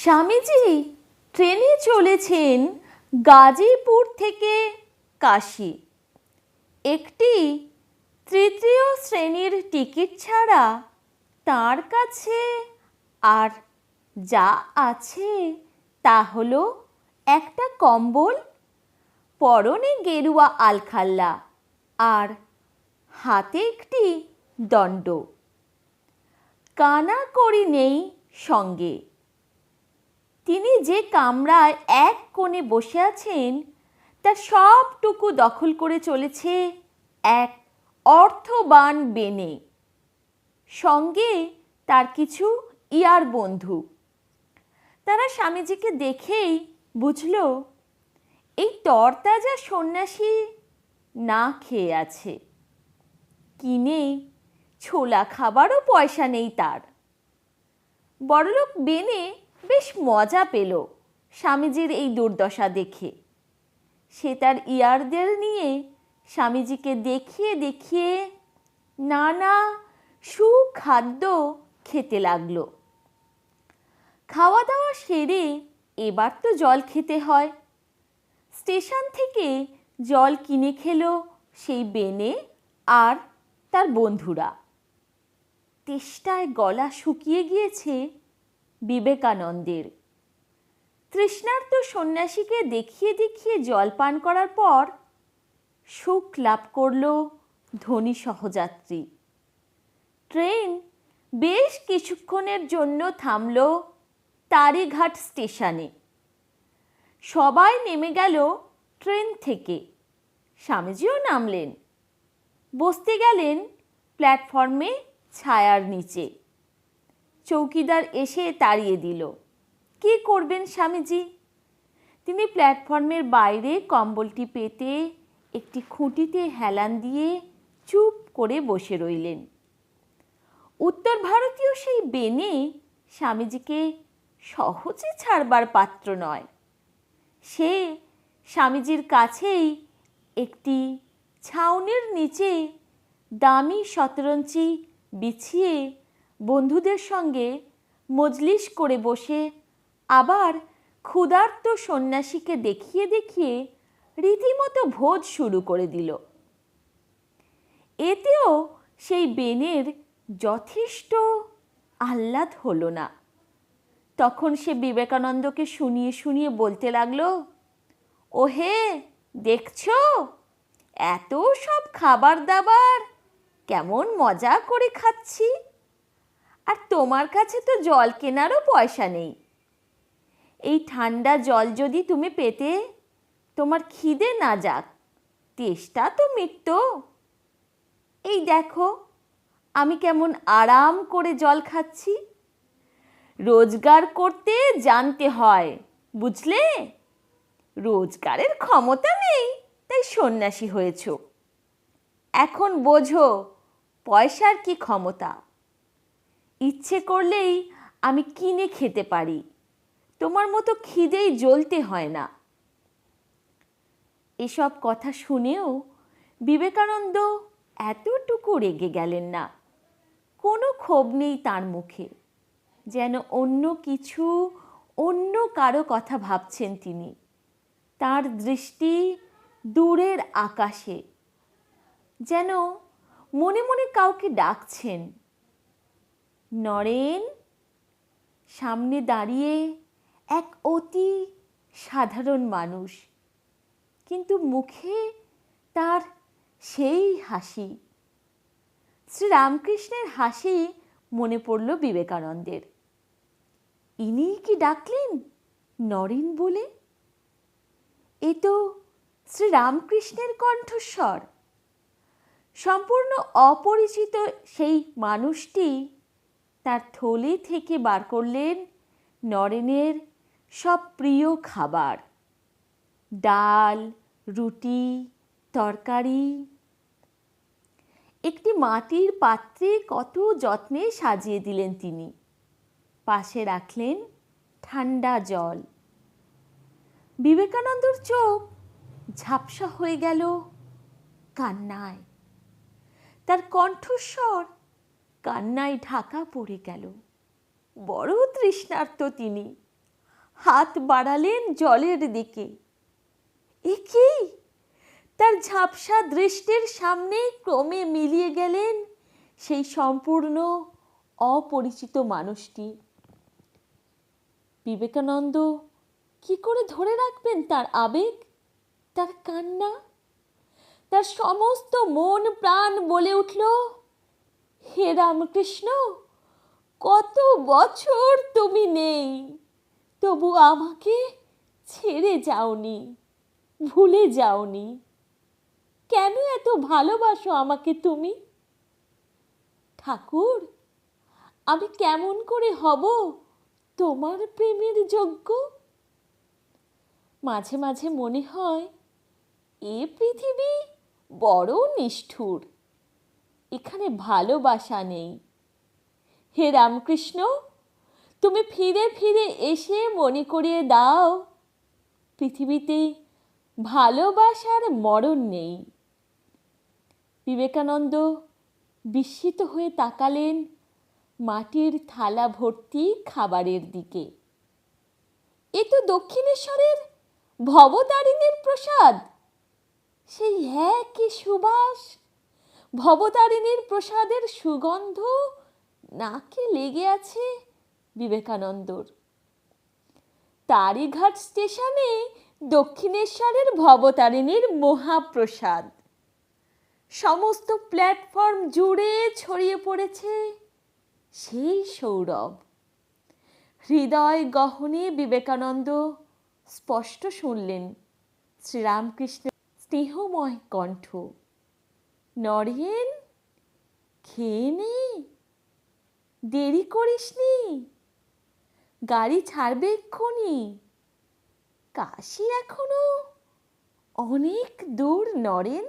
স্বামীজি ট্রেনে চলেছেন গাজীপুর থেকে কাশী। একটি তৃতীয় শ্রেণীর টিকিট ছাড়া তার কাছে আর যা আছে তা হলো একটা কম্বল, পরনে গেরুয়া আলখাল্লা আর হাতে একটি দণ্ড। কানা কড়ি নেই সঙ্গে। তিনি যে কামরায় এক কোণে বসে আছেন তার সবটুকু দখল করে চলেছে এক অর্থবান বেনে। সঙ্গে তার কিছু ইয়ার বন্ধু। তারা স্বামীজিকে দেখেই বুঝল এই তরতাজা সন্ন্যাসী না খেয়ে আছে, কিনে ছোলা খাবারও পয়সা নেই তার। বড়লোক বেনে বেশ মজা পেল স্বামীজির এই দুর্দশা দেখে। সে তার ইয়ারদের নিয়ে স্বামীজিকে দেখিয়ে দেখিয়ে নানা সুখাদ্য খেতে লাগলো। খাওয়া দাওয়া সেরে এবার তো জল খেতে হয়। স্টেশন থেকে জল কিনে খেলো সেই বেনে আর তার বন্ধুরা। তেষ্টায় গলা শুকিয়ে গিয়েছে বিবেকানন্দের। তৃষ্ণার্ত সন্ন্যাসীকে দেখিয়ে দেখিয়ে জল পান করার পর সুখ লাভ করল ধনী সহযাত্রী। ট্রেন বেশ কিছুক্ষণের জন্য থামল তারিঘাট স্টেশনে। সবাই নেমে গেল ট্রেন থেকে। স্বামীজিও নামলেন, বসতে গেলেন প্ল্যাটফর্মে ছায়ার নিচে। চৌকিদার এসে তাড়িয়ে দিল। কি করবেন স্বামীজি? তিনি প্ল্যাটফর্মের বাইরে কম্বলটি পেতে একটি খুঁটিতে হেলান দিয়ে চুপ করে বসে রইলেন। উত্তর ভারতীয় সেই বেনে স্বামীজিকে সহজে ছাড়বার পাত্র নয়। সে স্বামীজির কাছেই একটি ছাউনির নিচে দামি শতরঞ্চি বিছিয়ে বন্ধুদের সঙ্গে মজলিস করে বসে আবার ক্ষুধার্ত সন্ন্যাসীকে দেখিয়ে দেখিয়ে রীতিমতো ভোজ শুরু করে দিল। এতেও সেই বেনের যথেষ্ট আহ্লাদ হলো না। তখন সে বিবেকানন্দকে শুনিয়ে শুনিয়ে বলতে লাগলো, ওহে দেখছো, এত সব খাবার দাবার কেমন মজা করে খাচ্ছি, আর তোমার কাছে তো জল কেনারও পয়সা নেই। এই ঠান্ডা জল যদি তুমি পেতে, তোমার খিদে না যাক, তেষ্টা তো মিটত। এই দেখো আমি কেমন আরাম করে জল খাচ্ছি। রোজগার করতে জানতে হয়, বুঝলে? রোজগারের ক্ষমতা নেই তাই সন্ন্যাসী হয়েছ। এখন বোঝো পয়সার কি ক্ষমতা। ইচ্ছে করলেই আমি কিনে খেতে পারি, তোমার মতো খিদেই জ্বলতে হয় না। এসব কথা শুনেও বিবেকানন্দ এতটুকু রেগে গেলেন না। কোনো ক্ষোভ নেই তার মুখে, যেন অন্য কিছু, অন্য কারো কথা ভাবছেন তিনি। তার দৃষ্টি দূরের আকাশে, যেন মনে মনে কাউকে ডাকছেন। নরেন। সামনে দাঁড়িয়ে এক অতি সাধারণ মানুষ, কিন্তু মুখে তার সেই হাসি। শ্রীরামকৃষ্ণের হাসি মনে পড়ল বিবেকানন্দের। ইনিই কি ডাকলেন নরেন বলে? এ তো শ্রীরামকৃষ্ণের কণ্ঠস্বর। সম্পূর্ণ অপরিচিত সেই মানুষটি তার থলি থেকে বার করলেন নরেনের সব প্রিয় খাবার, ডাল, রুটি, তরকারি। একটি মাটির পাত্রে কত যত্নে সাজিয়ে দিলেন তিনি। পাশে রাখলেন ঠান্ডা জল। বিবেকানন্দর চোখ ঝাপসা হয়ে গেল কান্নায়। তার কণ্ঠস্বর কান্নায় ঢাকা পড়ে গেল। বড় তৃষ্ণার্ত তিনি। হাত বাড়ালেন জলের দিকে। এ কি? তার ঝাপসা দৃষ্টির সামনে ক্রমে মিলিয়ে গেলেন সেই সম্পূর্ণ অপরিচিত মানুষটি। বিবেকানন্দ কি করে ধরে রাখবেন তার আবেগ, তার কান্না? তার সমস্ত মন প্রাণ বলে উঠল, হে রামকৃষ্ণ, কত বছর তুমি নেই, তবু আমাকে ছেড়ে যাওনি, ভুলে যাওনি। কেন এত ভালোবাসো আমাকে তুমি? ঠাকুর, আমি কেমন করে হব তোমার প্রেমের যোগ্য? মাঝে মাঝে মনে হয় এ পৃথিবী বড় নিষ্ঠুর, এখানে ভালোবাসা নেই। হে রামকৃষ্ণ, তুমি ফিরে ফিরে এসে মনে করিয়ে দাও, পৃথিবীতে ভালোবাসার মরণ নেই। বিবেকানন্দ বিস্মিত হয়ে তাকালেন মাটির থালা ভর্তি খাবারের দিকে। এ তো দক্ষিণেশ্বরের ভবতারিণীর প্রসাদ। সেই একই সুবাস, ভবতারিণীর প্রসাদের সুগন্ধ নাকে লেগে আছে বিবেকানন্দর। তারিঘাট স্টেশনে দক্ষিণেশ্বরের ভবতারিণীর মহাপ্রসাদ। সমস্ত প্ল্যাটফর্ম জুড়ে ছড়িয়ে পড়েছে সেই সৌরভ। হৃদয় গহনে বিবেকানন্দ স্পষ্ট শুনলেন শ্রীরামকৃষ্ণ স্নেহময় কণ্ঠ, নরেন, খেয়ে নে, দেরি করিসনি, গাড়ি ছাড়বে এক্ষুনি, কাশী এখনো অনেক দূর নরেন।